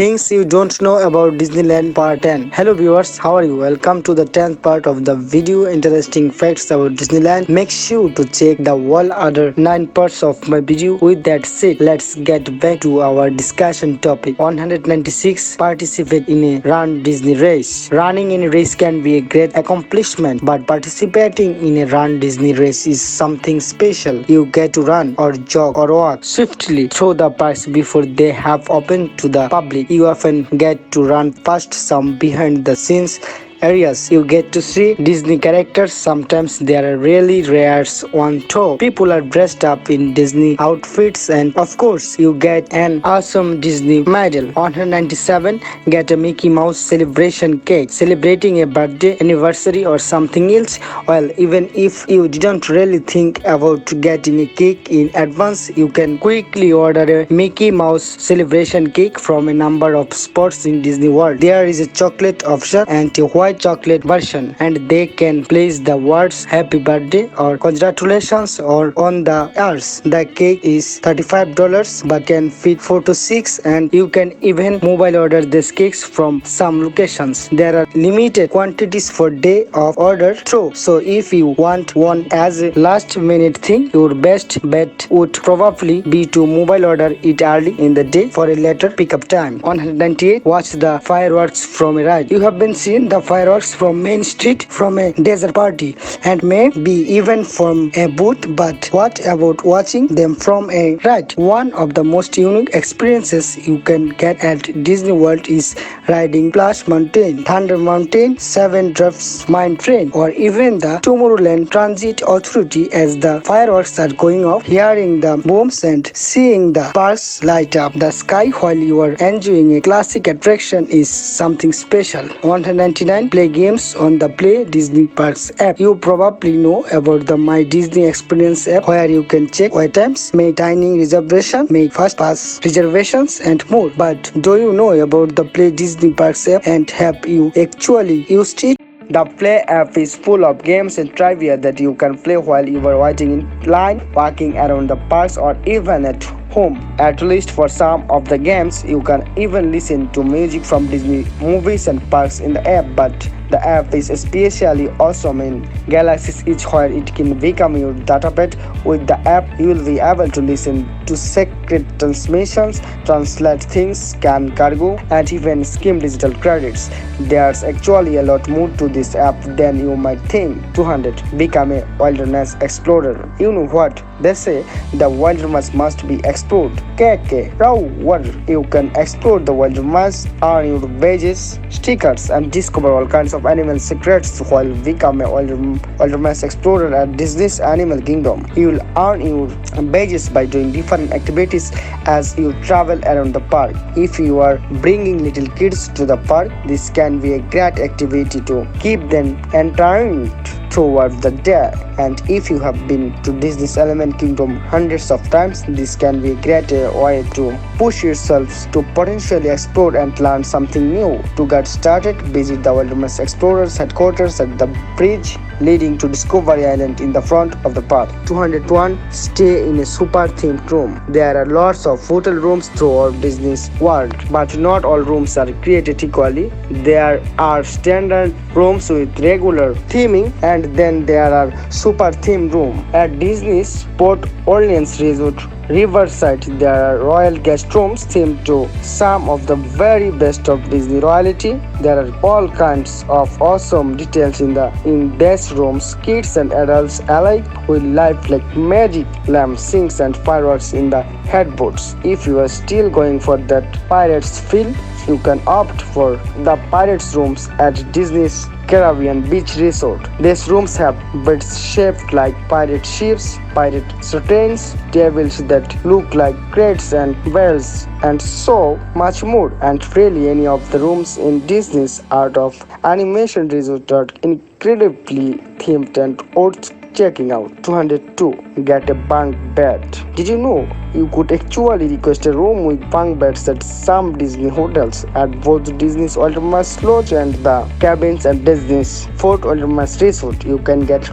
Things you don't know about Disneyland Part 10. Hello viewers, how are you? Welcome to the 10th part of the video. Interesting facts about Disneyland. Make sure to check the whole other 9 parts of my video. With that said, let's get back to our discussion topic. 196 participate in a Run Disney race. Running in a race can be a great accomplishment, but participating in a Run Disney race is something special. You get to run or jog or walk swiftly through the parks before they have opened to the public. You often get to run past some behind the scenes areas. You get to see Disney characters. Sometimes there are really rare ones too. People are dressed up in Disney outfits, and of course you get an awesome Disney medal. 197 get a Mickey Mouse celebration cake celebrating a birthday, anniversary or something else. Well, even if you didn't really think about getting a cake in advance, you can quickly order a Mickey Mouse celebration cake from a number of spots in Disney World. There is a chocolate option and a white chocolate version, and they can place the words happy birthday or congratulations or on the ears. The cake is $35 but can fit 4 to 6, and you can even mobile order these cakes from some locations. There are limited quantities for day of order too, so if you want one as a last minute thing, your best bet would probably be to mobile order it early in the day for a later pickup time. 198 watch the fireworks from a ride. You have been seeing the fireworks from Main Street from a desert party and maybe even from a booth, but what about watching them from a ride? One of the most unique experiences you can get at Disney World is riding Splash Mountain, Thunder Mountain, Seven Dwarfs Mine Train, or even the Tomorrowland Transit Authority. As the fireworks are going off, hearing the booms and seeing the sparks light up the sky while you are enjoying a classic attraction is something special. 199 play games on the Play Disney Parks app. You probably know about the My Disney Experience app, where you can check wait times, make dining reservation, make fast pass reservations and more. But do you know about the Play Disney Parks app, and have you actually used it? The Play app is full of games and trivia that you can play while you are waiting in line, walking around the parks, or even at home. At least for some of the games, you can even listen to music from Disney movies and parks in the app. But the app is especially awesome in Galaxy's Edge, where it can become your database. With the app, you will be able to listen to secret transmissions, translate things, scan cargo, and even skim digital credits. There's actually a lot more to this app than you might think. 200. Become a wilderness explorer. You know what they say, the wilderness must be explored. KK, raw water. You can explore the wilderness, earn your badges, stickers, and discover all kinds of animal secrets while become a wilderness explorer at Disney's Animal Kingdom. You will earn your badges by doing different activities as you travel around the park. If you are bringing little kids to the park, this can be a great activity to keep them entertained throughout the day. And if you have been to Disney's Animal Kingdom hundreds of times, this can be a great way to push yourselves to potentially explore and learn something new. To get started, visit the Wilderness Explorers headquarters at the bridge leading to Discovery Island in the front of the park. 201 stay in a super themed room. There are lots of hotel rooms throughout Disney's world, but not all rooms are created equally. There are standard rooms with regular theming, and then there are super themed rooms. At Disney's Port Orleans Resort Riverside, there are royal guest rooms themed to some of the very best of Disney royalty. There are all kinds of awesome details in these rooms. Kids and adults alike will light like magic lamps, sings and fireworks in the headboards. If you are still going for that pirates feel, you can opt for the Pirates rooms at Disney's Caribbean Beach Resort. These rooms have beds shaped like pirate ships, pirate curtains, tables that look like crates and barrels, and so much more. And really, any of the rooms in Disney's Art of Animation Resort are incredibly themed and worth checking out. 202 get a bunk bed. Did you know you could actually request a room with bunk beds at some Disney hotels? At both Disney's Wilderness Lodge and the cabins at Disney's Fort Wilderness Resort, you can get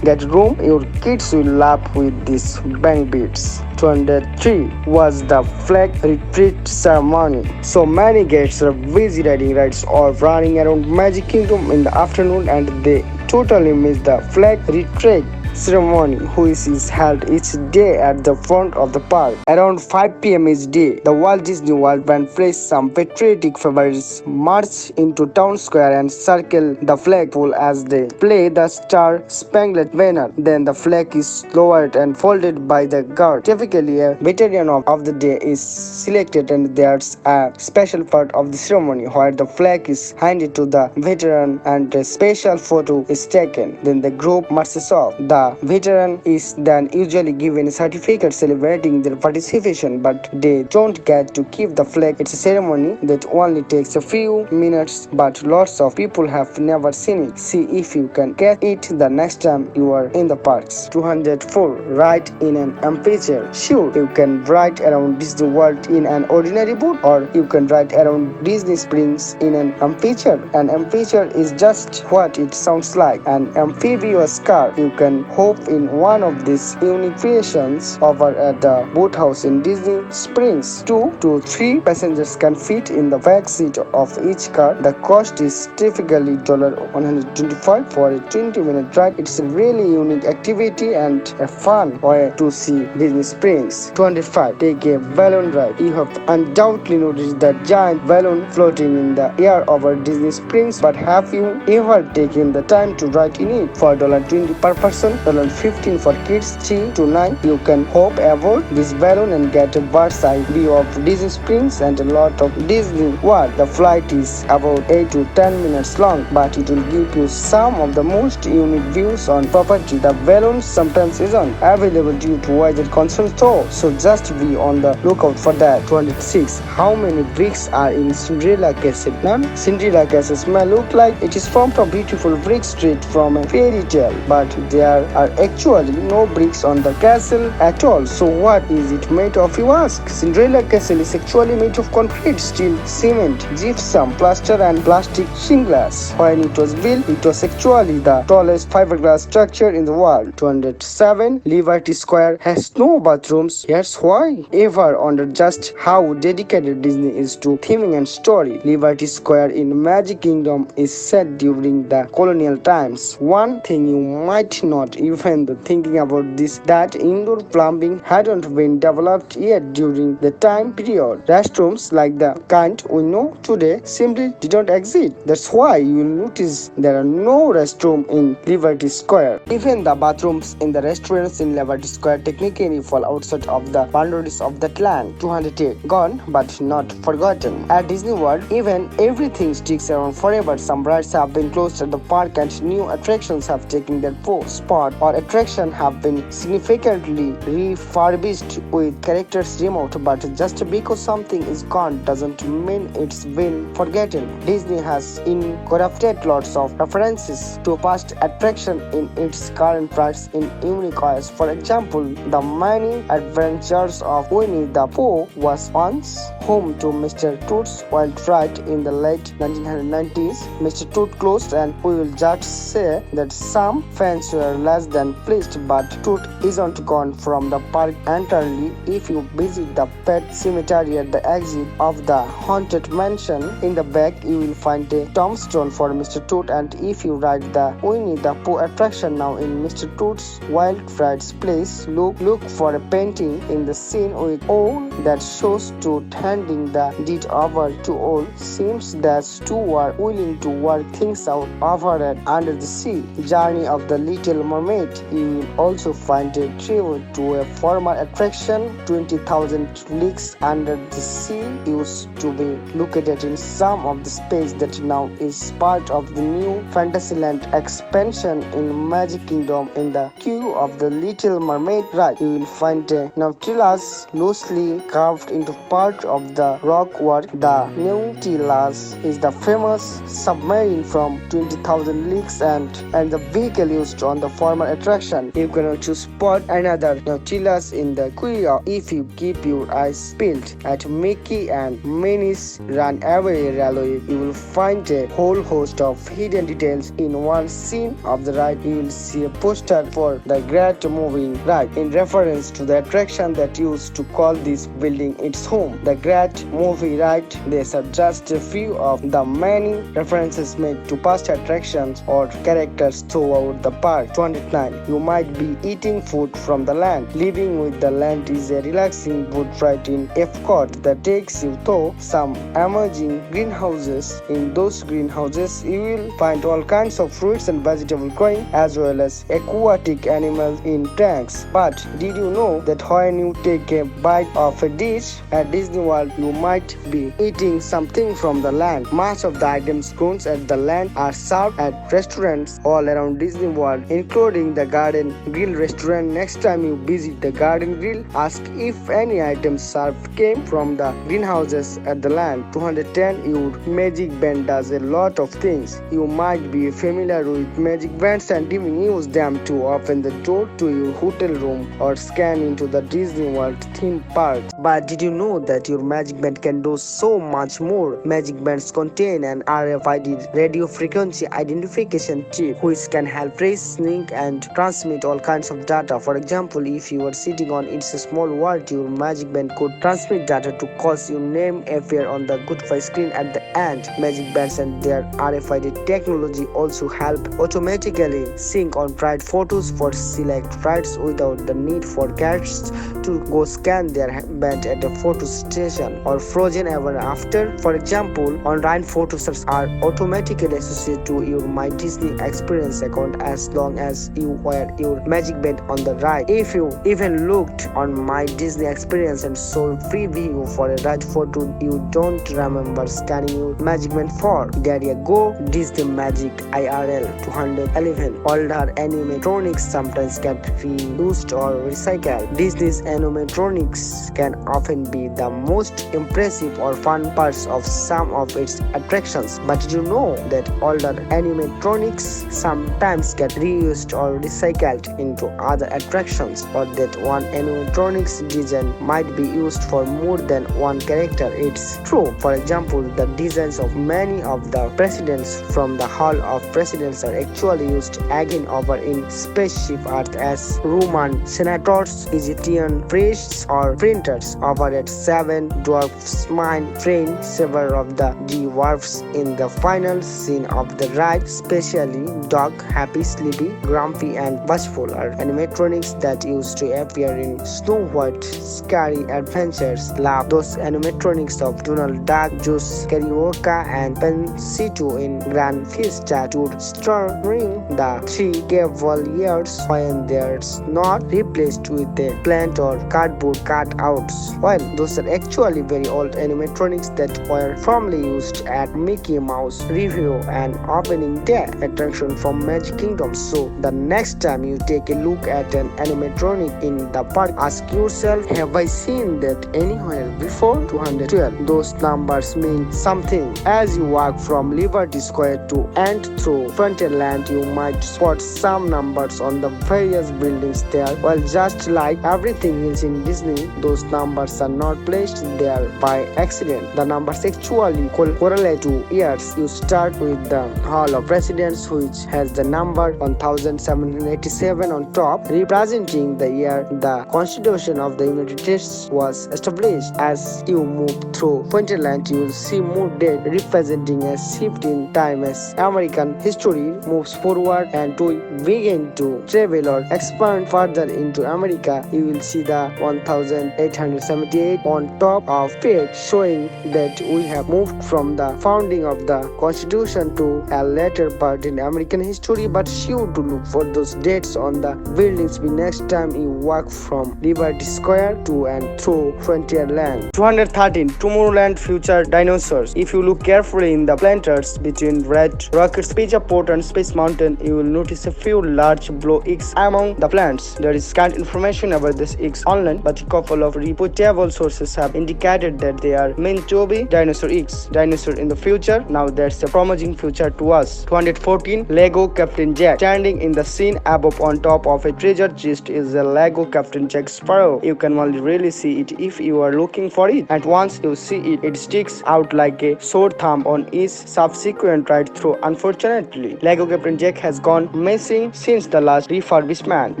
room. Your kids will laugh with these bunk beds. 203 was the flag retreat ceremony. So many guests are busy riding rides or running around Magic Kingdom in the afternoon, and they totally miss the flag retreat ceremony, which is held each day at the front of the park. Around 5 p.m. each day, the Walt Disney World Band plays some patriotic favorites, march into town square and circle the flagpole as they play the Star Spangled Banner. Then the flag is lowered and folded by the guard. Typically, a veteran of the day is selected, and there's a special part of the ceremony where the flag is handed to the veteran and a special photo is taken. Then the group marches off. The veteran is then usually given a certificate celebrating their participation, but they don't get to keep the flag. It's a ceremony that only takes a few minutes, but lots of people have never seen it. See if you can get it the next time you are in the parks. 204. Ride in an amphitheater. Sure, you can ride around Disney World in an ordinary boat, or you can ride around Disney Springs in an amphitheater. An amphitheater is just what it sounds like, an amphibious car. You can hop in one of these unique creations over at the boathouse in Disney Springs. 2 to 3 passengers can fit in the back seat of each car. The cost is typically $125 for a 20-minute ride. It's a really unique activity and a fun way to see Disney Springs. 205. Take a balloon ride. You have undoubtedly noticed that giant balloon floating in the air over Disney Springs, but have you ever taken the time to ride in it? For $20 per person, $15 for kids 3 to 9. You can hop aboard this balloon and get a bird's eye view of Disney Springs and a lot of Disney World. The flight is about 8 to 10 minutes long, but it will give you some of the most unique views on property. The balloon sometimes isn't available due to weather concerns though, so just be on the lookout for that. 206. How many bricks are in Cinderella Castle? None. Cinderella Castle may look like it is formed of beautiful brick straight from a fairy tale, but there are actually no bricks on the castle at all. So what is it made of, you ask? Cinderella Castle is actually made of concrete, steel, cement, gypsum, plaster and plastic shingles. When it was built, it was actually the tallest fiberglass structure in the world. 207. Liberty Square has no bathrooms. Here's why. Ever wondered just how dedicated Disney is to theming and story? Liberty Square in Magic Kingdom is set during the colonial times. One thing you might not even thinking about this, that indoor plumbing hadn't been developed yet during the time period. Restrooms like the kind we know today simply didn't exist. That's why you will notice there are no restrooms in Liberty Square. Even the bathrooms in the restaurants in Liberty Square technically fall outside of the boundaries of that land. 208. Gone but not forgotten. At Disney World, even everything sticks around forever. Some rides have been closed at the park and new attractions have taken their spot, or attractions have been significantly refurbished with characters removed. But just because something is gone doesn't mean it's been forgotten. Disney has incorporated lots of references to past attractions in its current parks in unique ways. For example, the many adventures of Winnie the Pooh was once home to Mr. Toot's Wild Ride in the late 1990s. Mr. Toot closed, and we will just say that some fans were less than pleased, but Toot isn't gone from the park entirely. If you visit the pet cemetery at the exit of the haunted mansion, in the back you will find a tombstone for Mr. Toot, and if you ride the Winnie the Pooh attraction now in Mr. Toot's Wild Ride's place, look for a painting in the scene with all that shows Toot handing the deed over to all. Seems that two were willing to work things out over and under the sea. Journey of the Little Mermaid. You will also find a tribute to a former attraction, 20,000 Leagues Under the Sea, used to be located in some of the space that now is part of the new Fantasyland expansion in Magic Kingdom. In the queue of the Little Mermaid ride, you will find a Nautilus loosely carved into part of the rock work. The Nautilus is the famous submarine from 20,000 leagues and the vehicle used on the former attraction. You can also spot another Nautilus in the queue if you keep your eyes peeled. At Mickey and Minnie's Runaway Railway, you will find a whole host of hidden details. In one scene of the ride, you will see a poster for the Great Moving Ride in reference to the attraction that used to call this building its home. The Great Movie Ride. These are just a few of the many references made to past attractions or characters throughout the park. 209. You might be eating food from the land. Living with the Land is a relaxing boat ride in Epcot that takes you through some amazing greenhouses. In those greenhouses, you will find all kinds of fruits and vegetables growing, as well as aquatic animals in tanks. But did you know that when you take a bite of a dish at Disney World, you might be eating something from the land? Much of the items grown at the land are served at restaurants all around Disney World, including the Garden Grill restaurant. Next time you visit the Garden Grill, ask if any items served came from the greenhouses at the land. 210. Your magic band does a lot of things. You might be familiar with magic bands and even use them to open the door to your hotel room or scan into the Disney World theme park. But did you know that your magic band can do so much more? Magic bands contain an RFID radio frequency identification chip which can help trace, link and transmit all kinds of data. For example, if you are sitting on It's a Small World, your magic band could transmit data to cause your name appear on the goodbye screen at the end. Magic bands and their RFID technology also help automatically sync on ride photos for select rides without the need for guests to go scan their band at a photo station or frozen ever after. For example, online photos are automatically associated to your My Disney Experience account as long as you wear your magic band on the ride. If you even looked on My Disney Experience and saw free view for a ride photo you don't remember scanning your magic band for, there you go. Disney Magic IRL. 211. Older animatronics sometimes get reused or recycled. Disney's animatronics can often be the most impressive or fun parts of some of its attractions. But did you know that older animatronics sometimes get reused or recycled into other attractions, or that one animatronics design might be used for more than one character? It's true. For example, the designs of many of the presidents from the Hall of Presidents are actually used again over in Spaceship Earth as Roman senators, Egyptian priests, or printers. Over at Seven Dwarfs Mine Train, several of the dwarfs in the final scene of the ride, especially Doc, Happy, Sleepy, Grumpy, and Bashful, are animatronics that used to appear in Snow White's Scary Adventures. Love those animatronics of Donald Duck, Juice, Carioca, and Pansito in Grand Fiesta Tour starring the three Cavaliers when they're not replaced with a plant or cardboard cutouts. While those are actually very old animatronics that were formerly used at Mickey Mouse Review and Opening Day attraction from Magic Kingdom. So the next time you take a look at an animatronic in the park, ask yourself, have I seen that anywhere before? 212. Those numbers mean something. As you walk from Liberty Square to and through Frontierland, you might spot some numbers on the various buildings there. Well, just like everything else in Disney, those numbers are not placed there by accident. The numbers actually correlate to years. You start with the Hall of Presidents, which has the number 1787 on top, representing the year the Constitution of the United States was established. As you move through Frontierland, you will see more dates representing a shift in time as American history moves forward and to begin to travel or expand further into America. You will see the 1878 on top of it, showing that we have moved from the founding of the Constitution to a later part in American history. But sure to look for those dates on the buildings the next time you walk from Liberty Square to and through Frontierland. 213. Tomorrowland Future Dinosaurs. If you look carefully in the planters between Red Rockets, Pizza Port and Space Mountain, you will notice a few large blue eggs among the plants. There is scant information about these eggs online, but a couple of reports reputable sources have indicated that they are meant to be Dinosaur X, dinosaur in the future. Now that's a promising future to us. 214 Lego Captain Jack. Standing in the scene above on top of a treasure chest is a Lego Captain Jack Sparrow. You can only really see it if you are looking for it, and once you see it, it sticks out like a sore thumb on each subsequent ride through. Unfortunately, Lego Captain Jack has gone missing since the last refurbishment,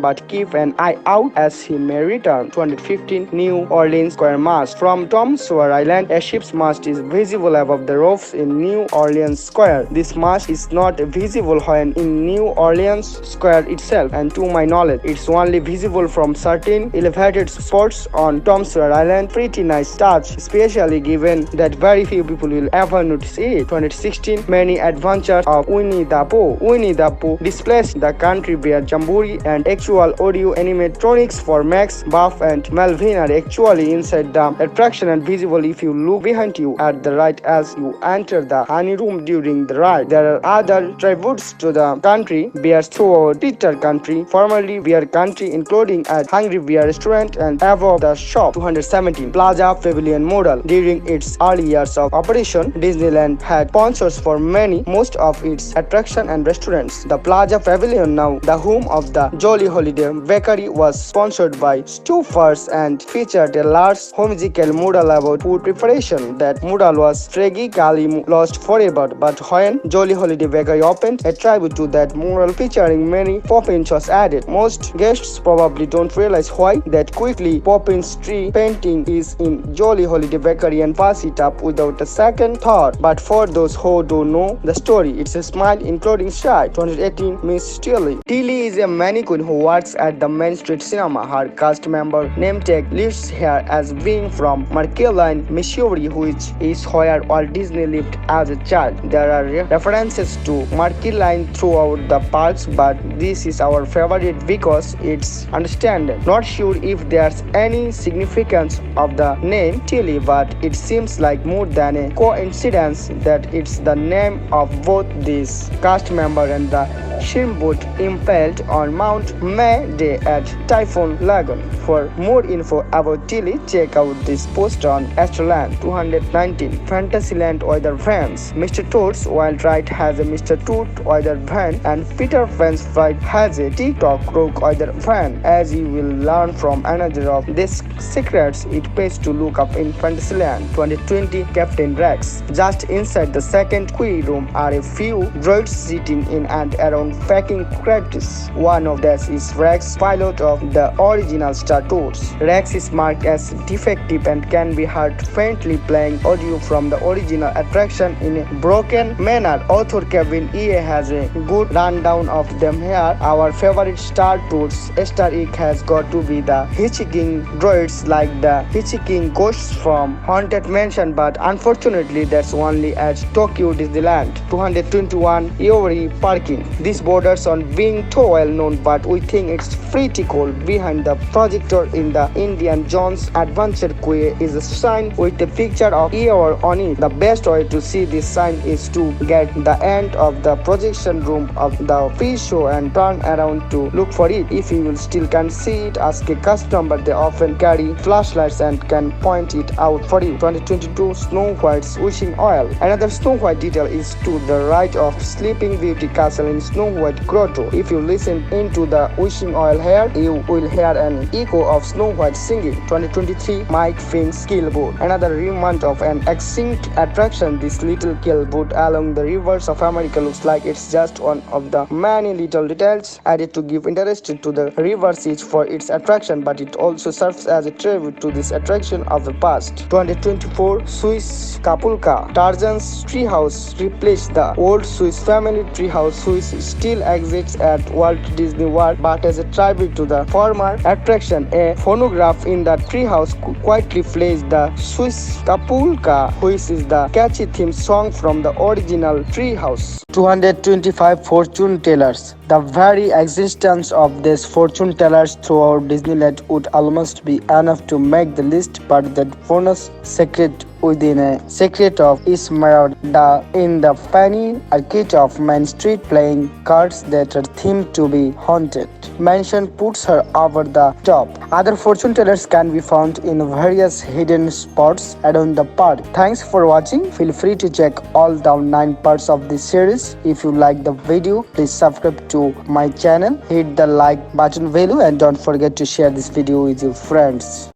but keep an eye out as he may return. 215 New Orleans Square Mast. From Tom Sawyer Island, a ship's mast is visible above the roofs in New Orleans Square. This mast is not visible when in New Orleans Square itself, and to my knowledge, it's only visible from certain elevated spots on Tom Sawyer Island. Pretty nice touch, especially given that very few people will ever notice it. 2016 Many Adventures of Winnie the Pooh. Winnie the Pooh displays the country bear jamboree and actual audio animatronics for Max, Buff and Melvin are actually inside the attraction and visible if you look behind you at the right as you enter the honey room during the ride. There are other tributes to the country bears throughout Peter Country, formerly Bear Country, including at Hungry Bear Restaurant and above the shop. 217 Plaza Pavilion model. During its early years of operation, Disneyland had sponsors for most of its attractions and restaurants. The Plaza Pavilion, now the home of the Jolly Holiday Bakery, was sponsored by Stouffer's and featured a large whimsical mural about food preparation. That mural was tragically lost forever, but when Jolly Holiday Bakery opened, a tribute to that mural featuring many Poppins was added. Most guests probably don't realize why that quickly Poppins tree painting is in Jolly Holiday Bakery and pass it up without a second thought. But for those who don't know the story, it's a smile including shy. 2018 Miss Tilly. Tilly is a mannequin who works at the Main Street Cinema. Her cast member name tag lists her as being from Marqueline, Missouri, which is where Walt Disney lived as a child. There are references to Marqueline throughout the parks, but this is our favorite because it's understandable. Not sure if there's any significance of the name Tilly, but it seems like more than a coincidence that it's the name of both this cast member and the steamboat impaled on Mount May at Typhoon Lagoon. For more info about Tilly, check out this post on Astroland. 219 Fantasyland Weather Vans. Mr. Toad's Wild Ride has a Mr. Toad weather van, and Peter Pan's Ride has a TikTok Croc weather van. As you will learn from another of these secrets, it pays to look up in Fantasyland. 2020 Captain Rex. Just inside the second queue room are a few droids sitting in and around packing practice. One of these is Rex, pilot of the original Star Tours. Rex is marked as defective and can be heard faintly playing audio from the original attraction in a broken manner. Author Kevin E. has a good rundown of them here. Our favorite Star Tours Star egg has got to be the hitchhiking droids like the hitchhiking ghosts from Haunted Mansion, but unfortunately that's only at Tokyo Disneyland. 221 Iori Parking. This borders on being too well known, but we think it's pretty cool. Behind the projector in the Indiana Jones Adventure Quay is a sign with a picture of Eeyore on it. The best way to see this sign is to get the end of the projection room of the pre-show and turn around to look for it. If you will still can't see it, ask a customer. They often carry flashlights and can point it out for you. 2022 Snow White's Wishing Oil. Another Snow White detail is to the right of Sleeping Beauty Castle in Snow White Grotto. If you listen into the wishing oil here, you will hear an echo of Snow White singing. 2023 Mike Finn's Keelboat. Another remnant of an extinct attraction, this little keelboat along the rivers of America looks like it's just one of the many little details added to give interest to the river siege for its attraction, but it also serves as a tribute to this attraction of the past. 2024 Swiss Kapulka. Tarzan's treehouse replaced the old Swiss family treehouse, which still exists at Walt Disney World, but as a tribute to the former attraction, a phonograph in the treehouse quietly plays the Swiss Kapulka, which is the catchy theme song from the original treehouse. 225 Fortune Tellers. The very existence of these fortune tellers throughout Disneyland would almost be enough to make the list, but that bonus secret within a secret of Esmeralda in the funny arcade of Main Street playing cards that are themed to be haunted. Mansion puts her over the top. Other fortune tellers can be found in various hidden spots around the park. Thanks for watching. Feel free to check all the 9 parts of this series. If you like the video, please subscribe to my channel, hit the like button value, and don't forget to share this video with your friends.